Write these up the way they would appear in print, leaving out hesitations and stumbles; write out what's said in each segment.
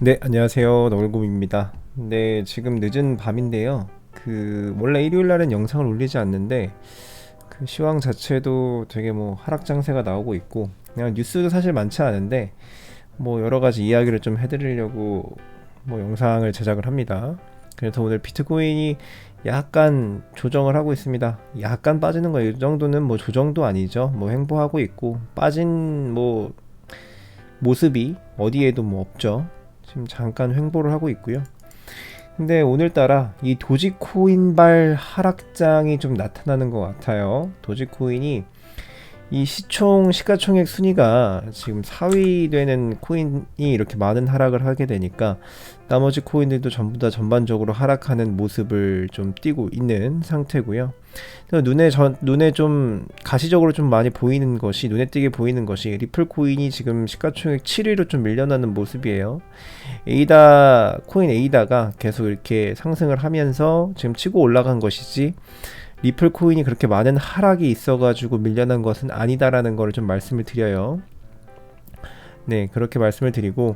네, 안녕하세요. 너울곰입니다. 네, 지금 늦은 밤인데요. 원래 일요일 날은 영상을 올리지 않는데, 시황 자체도 되게 뭐 하락 장세가 나오고 있고, 그냥 뉴스도 사실 많지 않은데, 뭐 여러 가지 이야기를 좀 해드리려고 뭐 영상을 제작을 합니다. 그래서 오늘 비트코인이 약간 조정을 하고 있습니다. 약간 빠지는 거, 이 정도는 뭐 조정도 아니죠. 뭐 횡보하고 있고, 빠진 뭐 모습이 어디에도 뭐 없죠. 지금 잠깐 횡보를 하고 있고요. 근데 오늘따라 이 도지코인발 하락장이 좀 나타나는 것 같아요. 도지코인이 이 시가총액 순위가 지금 4위 되는 코인이 이렇게 많은 하락을 하게 되니까 나머지 코인들도 전부 다 전반적으로 하락하는 모습을 좀 띠고 있는 상태고요. 눈에 좀 가시적으로 좀 많이 보이는 것이, 눈에 띄게 보이는 것이 리플 코인이 지금 시가총액 7위로 좀 밀려나는 모습이에요. 코인 에이다가 계속 이렇게 상승을 하면서 지금 치고 올라간 것이지, 리플 코인이 그렇게 많은 하락이 있어가지고 밀려난 것은 아니다라는 거를 좀 말씀을 드려요. 네, 그렇게 말씀을 드리고,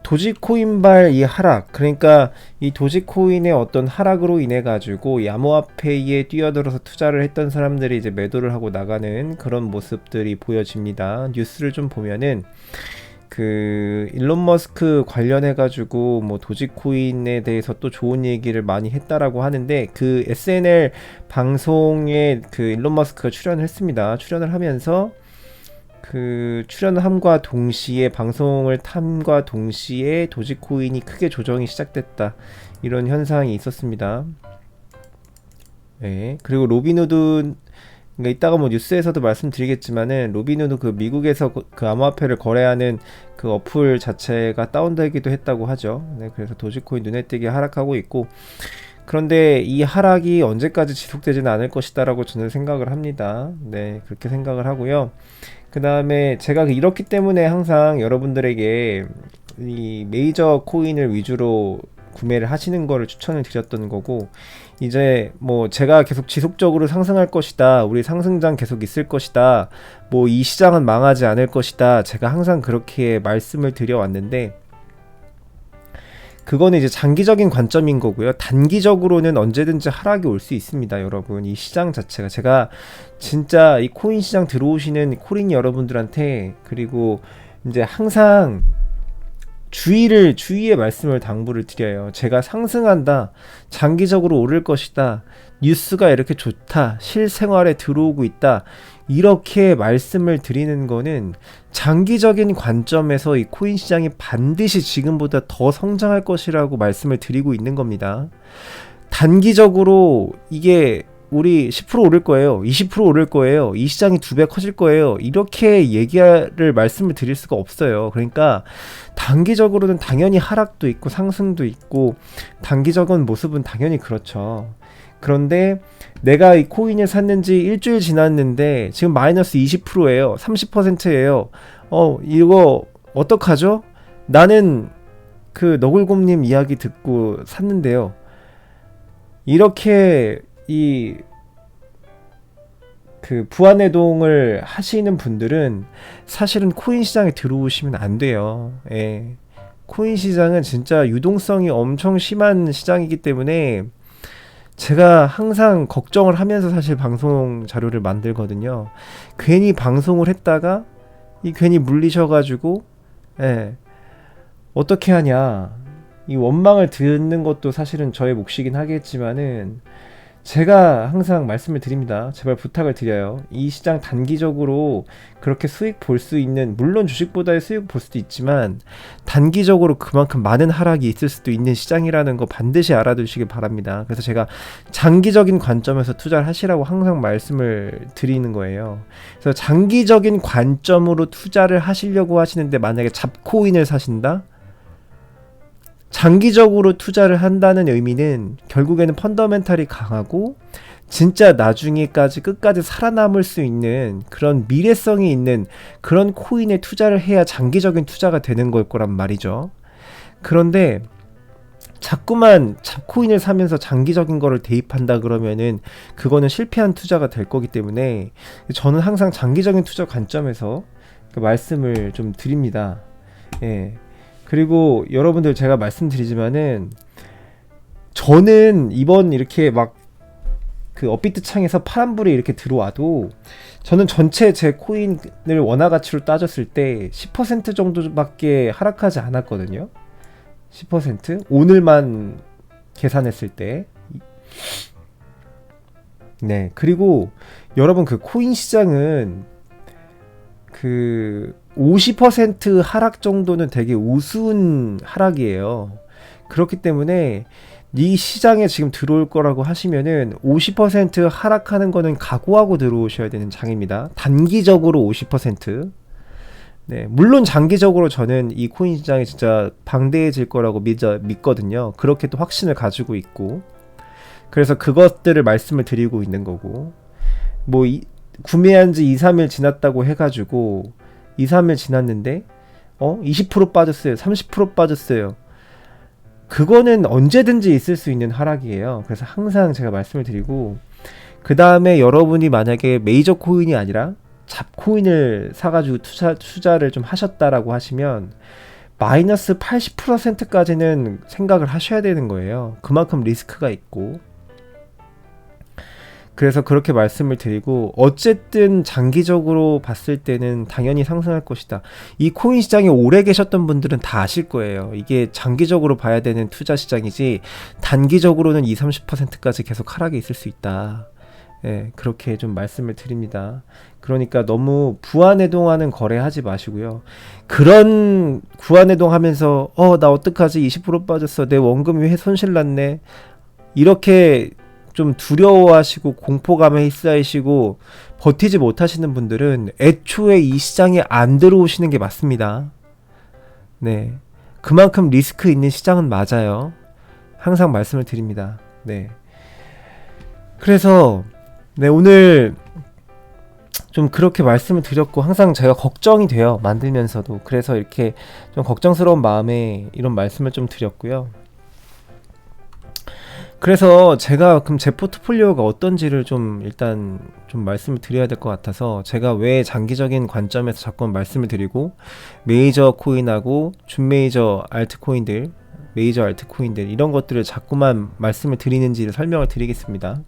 도지코인발 이 하락, 그러니까 이 도지코인의 어떤 하락으로 인해 가지고 이 암호화폐에 뛰어들어서 투자를 했던 사람들이 이제 매도를 하고 나가는 그런 모습들이 보여집니다. 뉴스를 좀 보면은 일론 머스크 관련해 가지고 뭐 도지코인에 대해서 또 좋은 얘기를 많이 했다라고 하는데, SNL 방송에 일론 머스크가 출연을 했습니다. 출연을 하면서 출연함과 동시에, 방송을 탐과 동시에 도지코인이 크게 조정이 시작됐다, 이런 현상이 있었습니다. 네. 그리고 로빈후드, 그러니까 이따가 뭐 뉴스에서도 말씀드리겠지만은, 로빈후드 미국에서 암호화폐를 거래하는 어플 자체가 다운되기도 했다고 하죠. 네, 그래서 도지코인 눈에 띄게 하락하고 있고, 그런데 이 하락이 언제까지 지속되지는 않을 것이다라고 저는 생각을 합니다. 네, 그렇게 생각을 하고요. 그 다음에 제가 이렇기 때문에 항상 여러분들에게 이 메이저 코인을 위주로 구매를 하시는 거를 추천을 드렸던 거고, 이제 뭐 제가 계속 지속적으로 상승할 것이다, 우리 상승장 계속 있을 것이다, 뭐 이 시장은 망하지 않을 것이다, 제가 항상 그렇게 말씀을 드려왔는데, 그거는 이제 장기적인 관점인 거고요. 단기적으로는 언제든지 하락이 올 수 있습니다, 여러분. 이 시장 자체가, 제가 진짜 이 코인 시장 들어오시는 코인 여러분들한테, 그리고 이제 항상 주의의 말씀을 당부를 드려요. 제가 상승한다, 장기적으로 오를 것이다, 뉴스가 이렇게 좋다, 실생활에 들어오고 있다, 이렇게 말씀을 드리는 거는 장기적인 관점에서 이 코인 시장이 반드시 지금보다 더 성장할 것이라고 말씀을 드리고 있는 겁니다. 단기적으로 이게 우리 10% 오를 거예요, 20% 오를 거예요, 이 시장이 2배 커질 거예요, 이렇게 말씀을 드릴 수가 없어요. 그러니까 단기적으로는 당연히 하락도 있고 상승도 있고, 단기적인 모습은 당연히 그렇죠. 그런데 내가 이 코인을 샀는지 일주일 지났는데 지금 마이너스 20%예요 30%예요 이거 어떡하죠? 나는 너굴곰님 이야기 듣고 샀는데요, 이렇게 부안해동을 하시는 분들은 사실은 코인 시장에 들어오시면 안 돼요. 예. 코인 시장은 진짜 유동성이 엄청 심한 시장이기 때문에 제가 항상 걱정을 하면서 사실 방송 자료를 만들거든요. 괜히 방송을 했다가 괜히 물리셔가지고, 예, 어떻게 하냐, 이 원망을 듣는 것도 사실은 저의 몫이긴 하겠지만은, 제가 항상 말씀을 드립니다. 제발 부탁을 드려요. 이 시장 단기적으로 그렇게 수익 볼 수 있는, 물론 주식보다의 수익 볼 수도 있지만 단기적으로 그만큼 많은 하락이 있을 수도 있는 시장이라는 거 반드시 알아두시길 바랍니다. 그래서 제가 장기적인 관점에서 투자를 하시라고 항상 말씀을 드리는 거예요. 그래서 장기적인 관점으로 투자를 하시려고 하시는데, 만약에 잡코인을 사신다? 장기적으로 투자를 한다는 의미는 결국에는 펀더멘탈이 강하고 진짜 나중에까지 끝까지 살아남을 수 있는 그런 미래성이 있는 그런 코인에 투자를 해야 장기적인 투자가 되는 걸 거란 말이죠. 그런데 자꾸만 잡코인을 사면서 장기적인 거를 대입한다 그러면은 그거는 실패한 투자가 될 거기 때문에, 저는 항상 장기적인 투자 관점에서 말씀을 좀 드립니다. 예. 그리고 여러분들 제가 말씀드리지만은 저는 이번 이렇게 막 그 업비트 창에서 파란불이 이렇게 들어와도 저는 전체 제 코인을 원화 가치로 따졌을 때 10% 정도밖에 하락하지 않았거든요. 10%? 오늘만 계산했을 때. 네. 그리고 여러분 그 코인 시장은 그 50% 하락 정도는 되게 우스운 하락이에요. 그렇기 때문에 이 시장에 지금 들어올 거라고 하시면은 50% 하락하는 거는 각오하고 들어오셔야 되는 장입니다. 단기적으로 50%. 네, 물론 장기적으로 저는 이 코인 시장이 진짜 방대해질 거라고 믿거든요. 그렇게 또 확신을 가지고 있고. 그래서 그것들을 말씀을 드리고 있는 거고. 뭐 구매한 지 2, 3일 지났다고 해가지고 2, 3일 지났는데 20% 빠졌어요. 30% 빠졌어요. 그거는 언제든지 있을 수 있는 하락이에요. 그래서 항상 제가 말씀을 드리고, 그 다음에 여러분이 만약에 메이저 코인이 아니라 잡코인을 사가지고 투자를 좀 하셨다라고 하시면 마이너스 80%까지는 생각을 하셔야 되는 거예요. 그만큼 리스크가 있고. 그래서 그렇게 말씀을 드리고, 어쨌든 장기적으로 봤을 때는 당연히 상승할 것이다. 이 코인 시장에 오래 계셨던 분들은 다 아실 거예요. 이게 장기적으로 봐야 되는 투자 시장이지 단기적으로는 20, 30%까지 계속 하락이 있을 수 있다. 예, 그렇게 좀 말씀을 드립니다. 그러니까 너무 부안해동하는 거래하지 마시고요. 그런 부안해동하면서 나 어떡하지? 20% 빠졌어. 내 원금이 왜 손실 났네. 이렇게 좀 두려워하시고 공포감에 휩싸이시고 버티지 못하시는 분들은 애초에 이 시장에 안 들어오시는 게 맞습니다. 네, 그만큼 리스크 있는 시장은 맞아요. 항상 말씀을 드립니다. 네, 그래서 네, 오늘 좀 그렇게 말씀을 드렸고, 항상 제가 걱정이 돼요, 만들면서도. 그래서 이렇게 좀 걱정스러운 마음에 이런 말씀을 좀 드렸고요. 그래서 제가 그럼 제 포트폴리오가 어떤지를 좀 일단 좀 말씀을 드려야 될 것 같아서, 제가 왜 장기적인 관점에서 자꾸 말씀을 드리고 메이저 코인하고 준메이저 알트코인들, 메이저 알트코인들 이런 것들을 자꾸만 말씀을 드리는지를 설명을 드리겠습니다.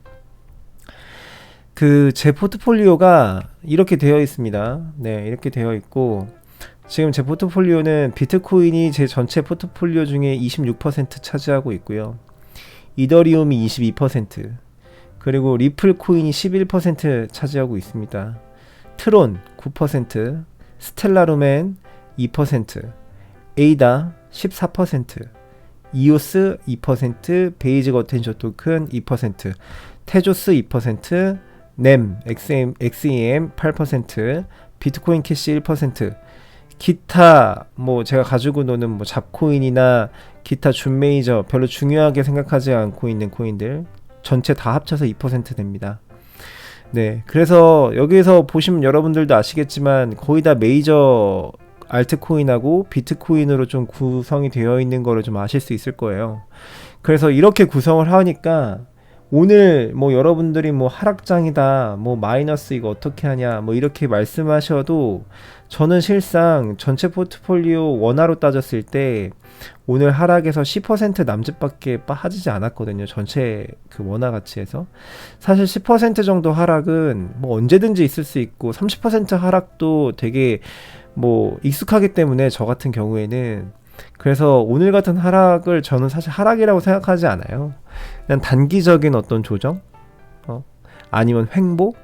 그 제 포트폴리오가 이렇게 되어 있습니다. 네, 이렇게 되어 있고, 지금 제 포트폴리오는 비트코인이 제 전체 포트폴리오 중에 26% 차지하고 있고요. 이더리움이 22%, 그리고 리플 코인이 11% 차지하고 있습니다. 트론 9%, 스텔라루멘 2%, 에이다 14%, 이오스 2%, 베이직 어텐션 토큰 2%, 테조스 2%, 넴, XEM 8%, 비트코인 캐시 1%, 기타 뭐 제가 가지고 노는 뭐 잡코인이나 기타 준메이저 별로 중요하게 생각하지 않고 있는 코인들 전체 다 합쳐서 2% 됩니다. 네, 그래서 여기에서 보시면 여러분들도 아시겠지만 거의 다 메이저 알트코인하고 비트코인으로 좀 구성이 되어 있는 거를 좀 아실 수 있을 거예요. 그래서 이렇게 구성을 하니까 오늘 뭐 여러분들이 뭐 하락장이다, 뭐 마이너스 이거 어떻게 하냐, 뭐 이렇게 말씀하셔도 저는 실상 전체 포트폴리오 원화로 따졌을 때 오늘 하락에서 10% 남짓밖에 빠지지 않았거든요. 전체 그 원화 가치에서. 사실 10% 정도 하락은 뭐 언제든지 있을 수 있고, 30% 하락도 되게 뭐 익숙하기 때문에 저 같은 경우에는, 그래서 오늘 같은 하락을 저는 사실 하락이라고 생각하지 않아요. 그냥 단기적인 어떤 조정, 아니면 횡보,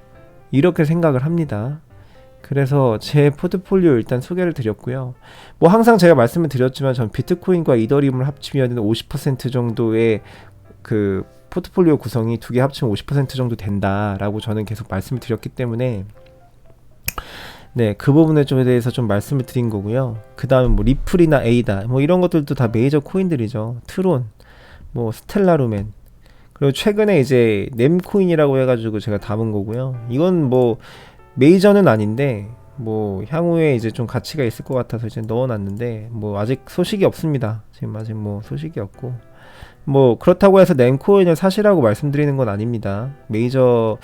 이렇게 생각을 합니다. 그래서 제 포트폴리오 일단 소개를 드렸고요. 뭐 항상 제가 말씀을 드렸지만 전 비트코인과 이더리움을 합치면 50% 정도의 그 포트폴리오 구성이 두 개 합치면 50% 정도 된다라고 저는 계속 말씀을 드렸기 때문에, 네, 그 부분에 좀 대해서 좀 말씀을 드린 거고요. 그 다음에 뭐 리플이나 에이다 뭐 이런 것들도 다 메이저 코인들이죠. 트론, 뭐 스텔라루멘, 그리고 최근에 이제 넴코인이라고 해가지고 제가 담은 거고요. 이건 뭐 메이저는 아닌데 뭐 향후에 이제 좀 가치가 있을 것 같아서 이제 넣어놨는데, 뭐 아직 소식이 없습니다. 지금 아직 뭐 소식이 없고, 뭐 그렇다고 해서 넴코인을 사시라고 말씀드리는 건 아닙니다. 메이저,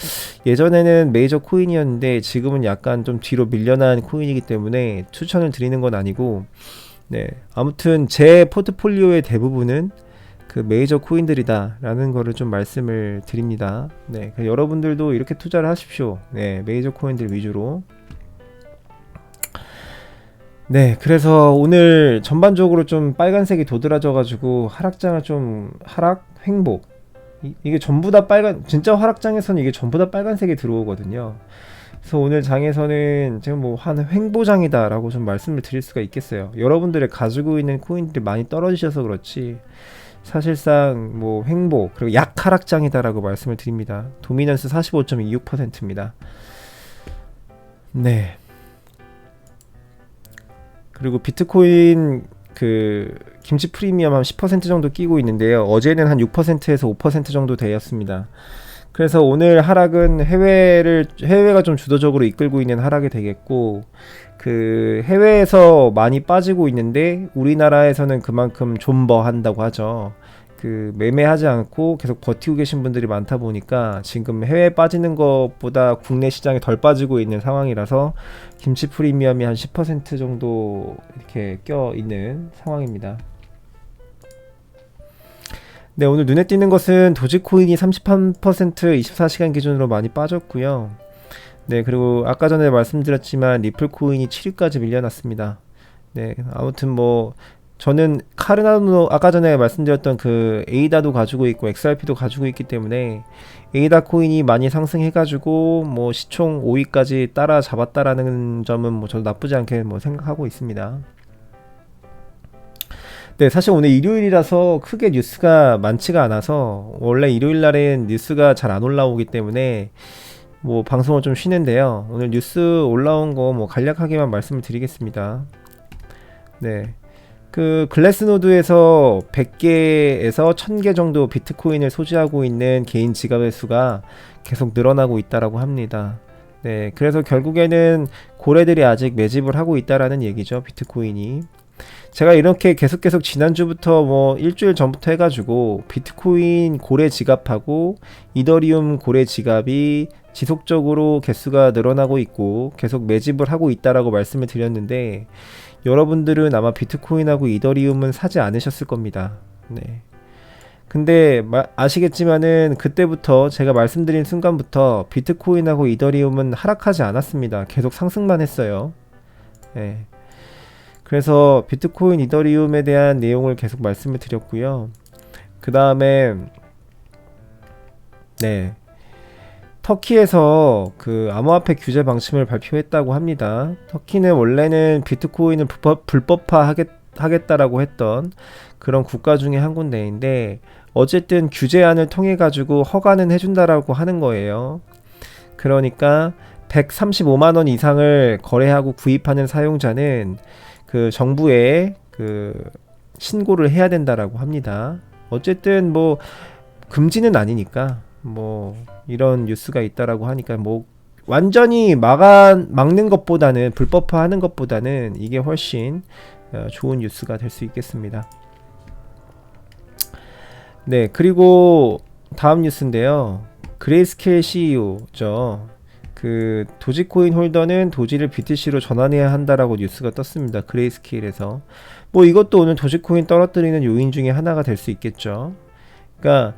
예전에는 메이저 코인이었는데 지금은 약간 좀 뒤로 밀려난 코인이기 때문에 추천을 드리는 건 아니고, 네, 아무튼 제 포트폴리오의 대부분은 그 메이저 코인들이다라는 거를 좀 말씀을 드립니다. 네, 여러분들도 이렇게 투자를 하십시오. 네, 메이저 코인들 위주로. 네, 그래서 오늘 전반적으로 좀 빨간색이 도드라져가지고 하락장을 좀 횡보. 이게 전부 다 진짜 하락장에서는 이게 전부 다 빨간색이 들어오거든요. 그래서 오늘 장에서는 지금 뭐 한 횡보장이다라고 좀 말씀을 드릴 수가 있겠어요. 여러분들의 가지고 있는 코인들이 많이 떨어지셔서 그렇지 사실상 뭐 횡보 그리고 약하락장이다라고 말씀을 드립니다. 도미넌스 45.26%입니다. 네. 그리고 비트코인 그 김치 프리미엄 한 10% 정도 끼고 있는데요. 어제는 한 6%에서 5% 정도 되었습니다. 그래서 오늘 하락은 해외가 좀 주도적으로 이끌고 있는 하락이 되겠고, 그 해외에서 많이 빠지고 있는데 우리나라에서는 그만큼 존버한다고 하죠. 그 매매하지 않고 계속 버티고 계신 분들이 많다 보니까 지금 해외 빠지는 것보다 국내 시장에 덜 빠지고 있는 상황이라서 김치 프리미엄이 한 10% 정도 이렇게 껴 있는 상황입니다. 네, 오늘 눈에 띄는 것은 도지코인이 33% 24시간 기준으로 많이 빠졌고요. 네, 그리고 아까 전에 말씀드렸지만 리플 코인이 7위까지 밀려났습니다. 네, 아무튼 뭐 저는 카르나도 아까 전에 말씀드렸던 그 에이다도 가지고 있고 XRP도 가지고 있기 때문에 에이다 코인이 많이 상승해가지고 뭐 시총 5위까지 따라잡았다라는 점은 뭐 저도 나쁘지 않게 뭐 생각하고 있습니다. 네, 사실 오늘 일요일이라서 크게 뉴스가 많지가 않아서 원래 일요일 날엔 뉴스가 잘 안 올라오기 때문에 뭐 방송을 좀 쉬는데요. 오늘 뉴스 올라온 거 뭐 간략하게만 말씀을 드리겠습니다. 네. 그 글래스노드에서 100개에서 1000개 정도 비트코인을 소지하고 있는 개인 지갑의 수가 계속 늘어나고 있다라고 합니다. 네. 그래서 결국에는 고래들이 아직 매집을 하고 있다라는 얘기죠. 비트코인이. 제가 이렇게 계속 지난주부터 뭐 일주일 전부터 해가지고 비트코인 고래 지갑하고 이더리움 고래 지갑이 지속적으로 개수가 늘어나고 있고 계속 매집을 하고 있다라고 말씀을 드렸는데 여러분들은 아마 비트코인하고 이더리움은 사지 않으셨을 겁니다. 네. 근데 아시겠지만은 그때부터 제가 말씀드린 순간부터 비트코인하고 이더리움은 하락하지 않았습니다. 계속 상승만 했어요. 네. 그래서 비트코인, 이더리움에 대한 내용을 계속 말씀을 드렸고요. 그 다음에 네, 터키에서 그 암호화폐 규제 방침을 발표했다고 합니다. 터키는 원래는 비트코인을 불법화 하겠다라고 했던 그런 국가 중에 한 군데인데 어쨌든 규제안을 통해 가지고 허가는 해준다라고 하는 거예요. 그러니까 135만 원 이상을 거래하고 구입하는 사용자는 그 정부에 그 신고를 해야 된다라고 합니다. 어쨌든 뭐 금지는 아니니까 뭐 이런 뉴스가 있다라고 하니까 뭐 완전히 막는 것보다는 불법화하는 것보다는 이게 훨씬 좋은 뉴스가 될 수 있겠습니다. 네, 그리고 다음 뉴스인데요. 그레이스케일 CEO죠. 그 도지코인 홀더는 도지를 BTC로 전환해야 한다라고 뉴스가 떴습니다. 그레이스케일에서. 뭐 이것도 오늘 도지코인 떨어뜨리는 요인 중에 하나가 될 수 있겠죠. 그러니까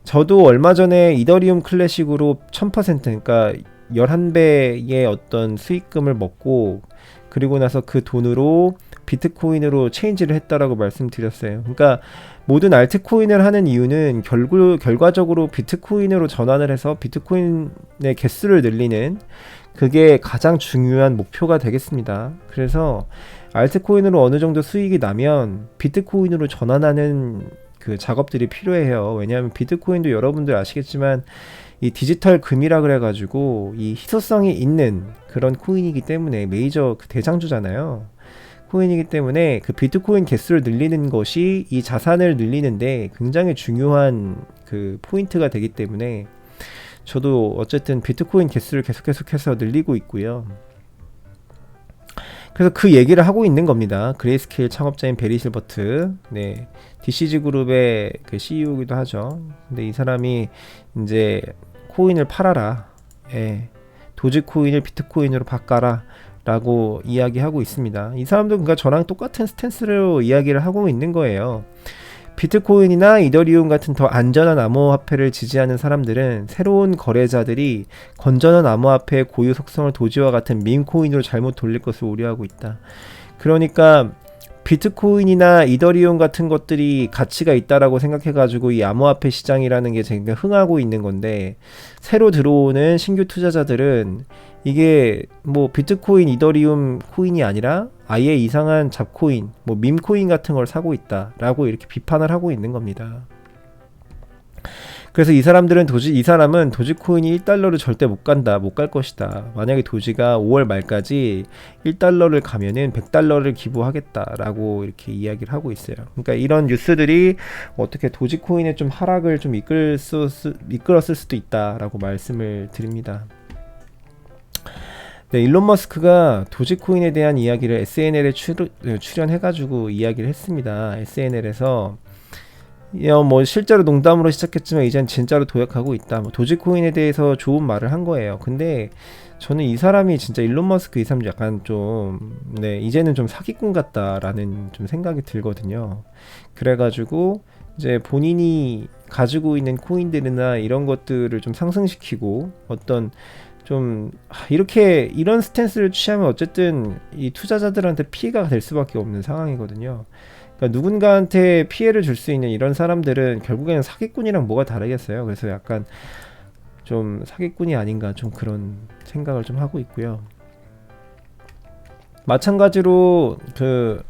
저도 얼마 전에 이더리움 클래식으로 1000% 그러니까 11배의 어떤 수익금을 먹고 그리고 나서 그 돈으로 비트코인으로 체인지를 했다라고 말씀드렸어요. 그러니까 모든 알트코인을 하는 이유는 결과적으로 비트코인으로 전환을 해서 비트코인의 개수를 늘리는 그게 가장 중요한 목표가 되겠습니다. 그래서 알트코인으로 어느 정도 수익이 나면 비트코인으로 전환하는 그 작업들이 필요해요. 왜냐하면 비트코인도 여러분들 아시겠지만 이 디지털 금이라 그래가지고 이 희소성이 있는 그런 코인이기 때문에 메이저 그 대장주잖아요. 코인이기 때문에 그 비트코인 개수를 늘리는 것이 이 자산을 늘리는데 굉장히 중요한 그 포인트가 되기 때문에 저도 어쨌든 비트코인 개수를 계속해서 늘리고 있고요. 그래서 그 얘기를 하고 있는 겁니다. 그레이스케일 창업자인 베리 실버트, 네, DCG 그룹의 그 CEO이기도 하죠. 근데 이 사람이 이제 코인을 팔아라, 예, 도지코인을 비트코인으로 바꿔라 라고 이야기하고 있습니다. 이 사람도 그러니까 저랑 똑같은 스탠스로 이야기를 하고 있는 거예요. 비트코인이나 이더리움 같은 더 안전한 암호화폐를 지지하는 사람들은 새로운 거래자들이 건전한 암호화폐의 고유 속성을 도지와 같은 밈코인으로 잘못 돌릴 것을 우려하고 있다. 그러니까 비트코인이나 이더리움 같은 것들이 가치가 있다라고 생각해가지고 이 암호화폐 시장이라는 게 지금 흥하고 있는 건데, 새로 들어오는 신규 투자자들은 이게 뭐 비트코인, 이더리움 코인이 아니라 아예 이상한 잡코인, 뭐 밈코인 같은 걸 사고 있다라고 이렇게 비판을 하고 있는 겁니다. 그래서 이 사람은 도지코인이 1달러를 절대 못 갈 것이다. 만약에 도지가 5월 말까지 1달러를 가면은 100달러를 기부하겠다라고 이렇게 이야기를 하고 있어요. 그러니까 이런 뉴스들이 어떻게 도지코인의 좀 하락을 좀 이끌었을 수도 있다라고 말씀을 드립니다. 네, 일론 머스크가 도지코인에 대한 이야기를 SNL에 출연해가지고 이야기를 했습니다. SNL에서 뭐 실제로 농담으로 시작했지만 이젠 진짜로 도약하고 있다. 뭐 도지코인에 대해서 좋은 말을 한 거예요. 근데 저는 이 사람이 진짜 일론 머스크 이 사람 약간 좀 이제는 좀 사기꾼 같다라는 좀 생각이 들거든요. 그래가지고 이제 본인이 가지고 있는 코인들이나 이런 것들을 좀 상승시키고 어떤 좀 이렇게 이런 스탠스를 취하면 어쨌든 이 투자자들한테 피해가 될 수밖에 없는 상황이거든요. 그러니까 누군가한테 피해를 줄 수 있는 이런 사람들은 결국에는 사기꾼이랑 뭐가 다르겠어요. 그래서 약간 좀 사기꾼이 아닌가 좀 그런 생각을 좀 하고 있고요. 마찬가지로 그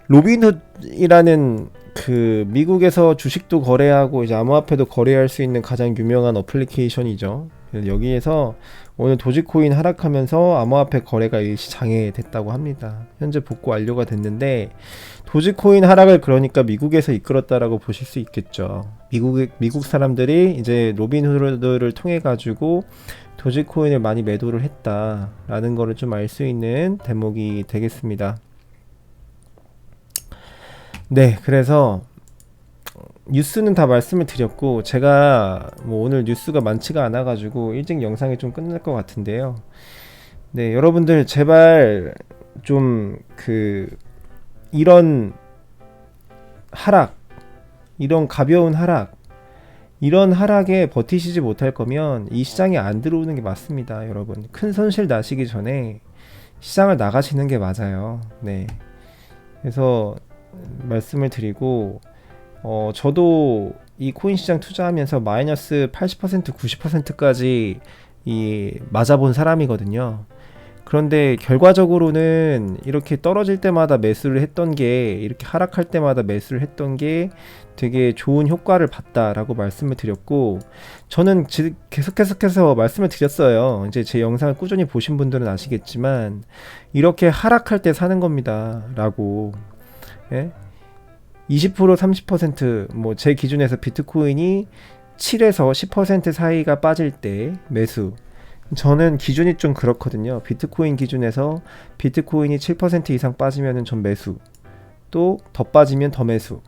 로빈훗이라는 그 미국에서 주식도 거래하고 이제 암호화폐도 거래할 수 있는 가장 유명한 어플리케이션이죠. 여기에서 오늘 도지코인 하락하면서 암호화폐 거래가 일시 장애됐다고 합니다. 현재 복구 완료가 됐는데, 도지코인 하락을 그러니까 미국에서 이끌었다라고 보실 수 있겠죠. 미국 사람들이 이제 로빈후드를 통해 가지고 도지코인을 많이 매도를 했다라는 거를 좀 알 수 있는 대목이 되겠습니다. 네, 그래서 뉴스는 다 말씀을 드렸고, 제가 뭐 오늘 뉴스가 많지가 않아 가지고 일찍 영상이 좀 끝날 것 같은데요. 네, 여러분들 제발 좀 이런 하락, 이런 가벼운 하락, 이런 하락에 버티시지 못할 거면 이 시장에 안 들어오는 게 맞습니다. 여러분, 큰 손실 나시기 전에 시장을 나가시는 게 맞아요. 네, 그래서 말씀을 드리고, 저도 이 코인 시장 투자하면서 마이너스 80% 90%까지 맞아본 사람이거든요. 그런데 결과적으로는 이렇게 떨어질 때마다 매수를 했던 게, 이렇게 하락할 때마다 매수를 했던 게 되게 좋은 효과를 봤다라고 말씀을 드렸고, 저는 계속해서 말씀을 드렸어요. 이제 제 영상을 꾸준히 보신 분들은 아시겠지만 이렇게 하락할 때 사는 겁니다 라고. 예? 20% 30% 뭐 제 기준에서 비트코인이 7에서 10% 사이가 빠질 때 매수. 저는 기준이 좀 그렇거든요. 비트코인 기준에서 비트코인이 7% 이상 빠지면은 전 매수, 또 더 빠지면 더 매수,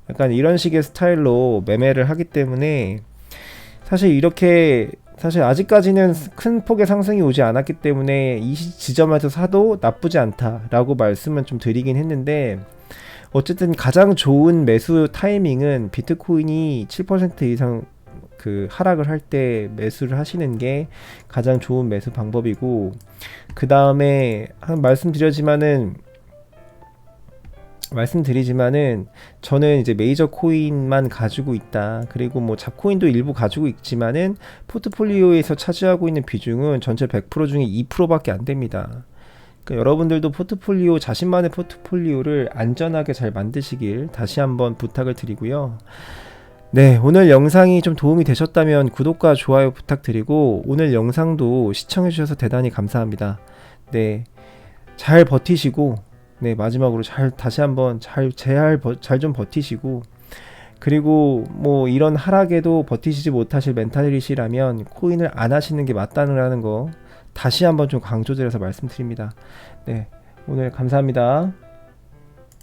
약간 이런 식의 스타일로 매매를 하기 때문에 사실 아직까지는 큰 폭의 상승이 오지 않았기 때문에 이 지점에서 사도 나쁘지 않다라고 말씀은 좀 드리긴 했는데, 어쨌든 가장 좋은 매수 타이밍은 비트코인이 7% 이상 하락을 할 때 매수를 하시는 게 가장 좋은 매수 방법이고, 그 다음에 말씀드리지만은 저는 이제 메이저 코인만 가지고 있다, 그리고 뭐 잡코인도 일부 가지고 있지만은 포트폴리오에서 차지하고 있는 비중은 전체 100% 중에 2%밖에 안 됩니다. 그러니까 여러분들도 자신만의 포트폴리오를 안전하게 잘 만드시길 다시 한번 부탁을 드리고요. 네, 오늘 영상이 좀 도움이 되셨다면 구독과 좋아요 부탁드리고, 오늘 영상도 시청해주셔서 대단히 감사합니다. 네, 잘 버티시고, 네, 마지막으로 다시 한번 잘 좀 버티시고, 그리고 뭐 이런 하락에도 버티시지 못하실 멘탈이시라면 코인을 안 하시는 게 맞다는 거 다시 한번 좀 강조드려서 말씀드립니다. 네, 오늘 감사합니다.